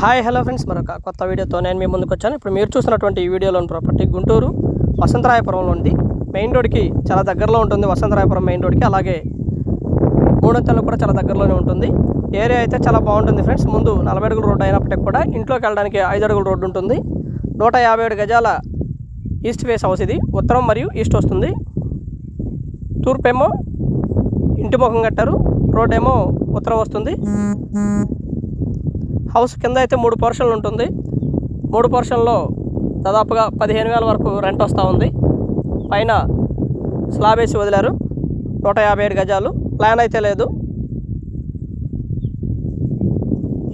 Hi hello friends, మరొక కొత్త వీడియోతో నేను మీ ముందుకు వచ్చాను. ఇప్పుడు మీరు చూస్తున్నటువంటి ఈ వీడియోలోని ప్రాపర్టీ గుంటూరు వసంతరాయపురంలో ఉంది. మెయిన్ రోడ్కి చాలా దగ్గరలో ఉంటుంది. వసంతరాయపురం మెయిన్ రోడ్కి, అలాగే మూడొంతలు కూడా చాలా దగ్గరలోనే ఉంటుంది. ఏరియా అయితే చాలా బాగుంటుంది ఫ్రెండ్స్. ముందు 40 అడుగుల రోడ్డు అయినప్పటికీ కూడా ఇంట్లోకి వెళ్ళడానికి 5 అడుగుల రోడ్డు ఉంటుంది. 157 గజాల ఈస్ట్ ఫేస్ హౌస్ ఇది. ఉత్తరం మరియు ఈస్ట్ వస్తుంది. తూర్పేమో ఇంటి ముఖం కట్టారు, రోడ్ ఏమో ఉత్తరం వస్తుంది. హౌస్ కింద అయితే 3 పోర్షన్లు ఉంటుంది. 3 పోర్షన్లో దాదాపుగా 15,000 వరకు రెంట్ వస్తూ ఉంది. పైన స్లాబ్ వేసి వదిలారు. 157 గజాలు. ప్లాన్ అయితే లేదు.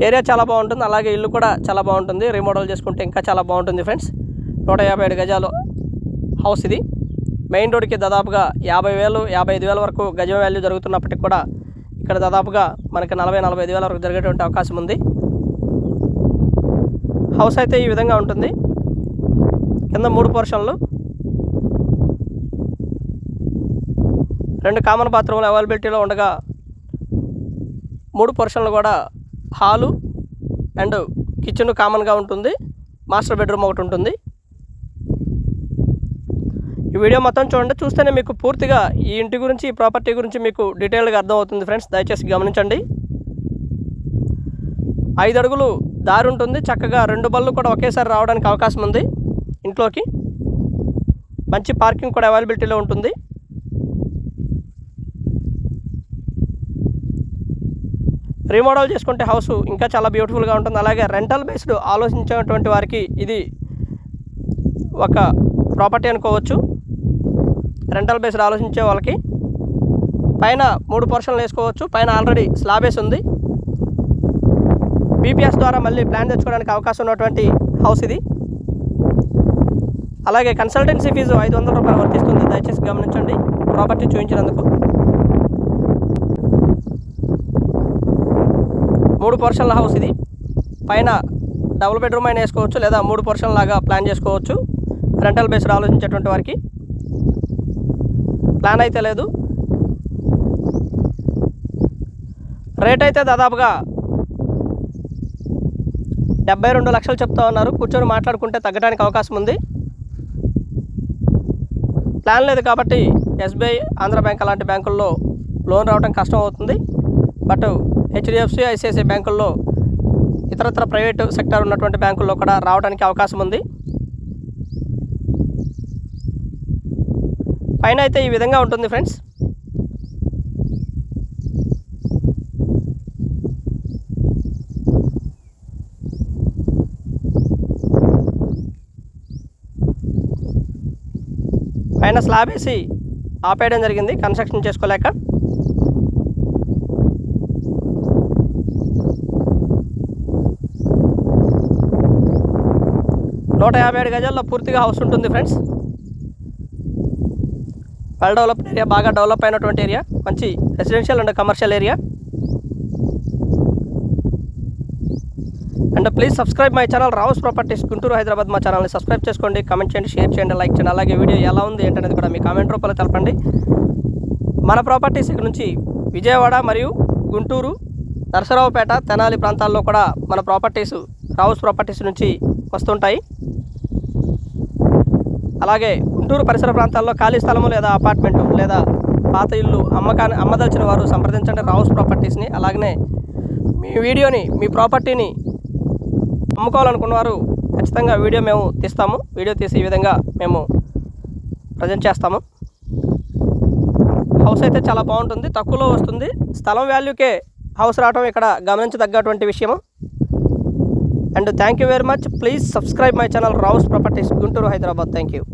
ఏరియా చాలా బాగుంటుంది, అలాగే ఇల్లు కూడా చాలా బాగుంటుంది. రీమోడల్ చేసుకుంటే ఇంకా చాలా బాగుంటుంది ఫ్రెండ్స్. 157 గజాలు హౌస్ ఇది. మెయిన్ రోడ్కి దాదాపుగా 50,000 55,000 వరకు గజం వాల్యూ జరుగుతున్నప్పటికి కూడా ఇక్కడ దాదాపుగా మనకి 40,000 వరకు జరిగేటువంటి అవకాశం ఉంది. హౌస్ అయితే ఈ విధంగా ఉంటుంది. కింద 3 పోర్షన్లు, 2 కామన్ బాత్రూమ్లు అవైలబిలిటీలో ఉండగా 3 పోర్షన్లు కూడా హాలు అండ్ కిచెన్ కామన్గా ఉంటుంది. మాస్టర్ బెడ్రూమ్ ఒకటి ఉంటుంది. ఈ వీడియో మొత్తం చూడండి. చూస్తేనే మీకు పూర్తిగా ఈ ఇంటి గురించి, ఈ ప్రాపర్టీ గురించి మీకు డీటెయిల్గా అర్థమవుతుంది ఫ్రెండ్స్. దయచేసి గమనించండి. 5 అడుగులు దారి ఉంటుంది. చక్కగా 2 బళ్ళు కూడా ఒకేసారి రావడానికి అవకాశం ఉంది. ఇంట్లోకి మంచి పార్కింగ్ కూడా అవైలబిలిటీలో ఉంటుంది. రీమోడల్ చేసుకుంటే హౌస్ ఇంకా చాలా బ్యూటిఫుల్గా ఉంటుంది. అలాగే రెంటల్ బేస్డ్ ఆలోచించేటువంటి వారికి ఇది ఒక ప్రాపర్టీ అనుకోవచ్చు. రెంటల్ బేస్డ్ ఆలోచించే వాళ్ళకి పైన 3 పోర్షన్లు వేసుకోవచ్చు. పైన ఆల్రెడీ స్లాబ్ వేసి ఉంది. బీపీఎస్ ద్వారా మళ్ళీ ప్లాన్ తెచ్చుకోవడానికి అవకాశం ఉన్నటువంటి హౌస్ ఇది. అలాగే కన్సల్టెన్సీ ఫీజు 500 రూపాయలు వర్తిస్తుంది. దయచేసి గమనించండి ప్రాపర్టీ చూపించినందుకు. 3 పోర్షన్ల హౌస్ ఇది. పైన డబుల్ బెడ్రూమ్ అయినా వేసుకోవచ్చు, లేదా 3 పోర్షన్ లాగా ప్లాన్ చేసుకోవచ్చు. రెంటల్ బేస్డ్ ఆలోచించేటువంటి వారికి ప్లాన్ అయితే లేదు. రేట్ అయితే దాదాపుగా 72 లక్షలు చెప్తా ఉన్నారు. కూర్చొని మాట్లాడుకుంటే తగ్గడానికి అవకాశం ఉంది. ప్లాన్ లేదు కాబట్టి ఎస్బీఐ, ఆంధ్ర బ్యాంక్ అలాంటి బ్యాంకుల్లో లోన్ రావడం కష్టం అవుతుంది. బట్ హెచ్డిఎఫ్సి, ఐసిఐసిఐ బ్యాంకుల్లో, ఇతరత్ర ప్రైవేటు సెక్టర్ ఉన్నటువంటి బ్యాంకుల్లో కూడా రావడానికి అవకాశం ఉంది. పైన అయితే ఈ విధంగా ఉంటుంది ఫ్రెండ్స్. పైన స్లాబ్ వేసి ఆపేయడం జరిగింది కన్స్ట్రక్షన్ చేసుకోలేక. నూట 57 గజాల్లో పూర్తిగా హౌస్ ఉంటుంది ఫ్రెండ్స్. వెల్ డెవలప్డ్ ఏరియా, బాగా డెవలప్ అయినటువంటి ఏరియా, మంచి residential and commercial area. And please subscribe my channel Rao's properties Guntur, Hyderabad. మా ఛానల్ని సబ్స్క్రైబ్ చేసుకోండి, కామెంట్ చేయండి, షేర్ చేయండి, లైక్ చేయండి. అలాగే వీడియో ఎలా ఉంది ఏంటనేది కూడా మీ కామెంట్ రూపంలో తెలపండి. మన ప్రాపర్టీస్ ఇక్కడ నుంచి విజయవాడ మరియు గుంటూరు, నరసరావుపేట, తెనాలి ప్రాంతాల్లో కూడా మన ప్రాపర్టీస్ రావుస్ ప్రాపర్టీస్ నుంచి వస్తుంటాయి. అలాగే గుంటూరు పరిసర ప్రాంతాల్లో ఖాళీ స్థలము లేదా అపార్ట్మెంటు లేదా పాత ఇల్లు అమ్మదలిచిన వారు సంప్రదించండి రావుస్ ప్రాపర్టీస్ని. అలాగనే మీ వీడియోని, మీ ప్రాపర్టీని అమ్ముకోవాలనుకున్న వారు ఖచ్చితంగా వీడియో మేము తీస్తాము. వీడియో తీసి ఈ విధంగా మేము ప్రజెంట్ చేస్తాము. హౌస్ అయితే చాలా బాగుంటుంది, తక్కువలో వస్తుంది. స్థలం వాల్యూకే హౌస్ రావడం ఇక్కడ గమనించదగ్గటువంటి విషయము. And thank you very much. Please subscribe my channel Rao's properties Guntur, Hyderabad. Thank you.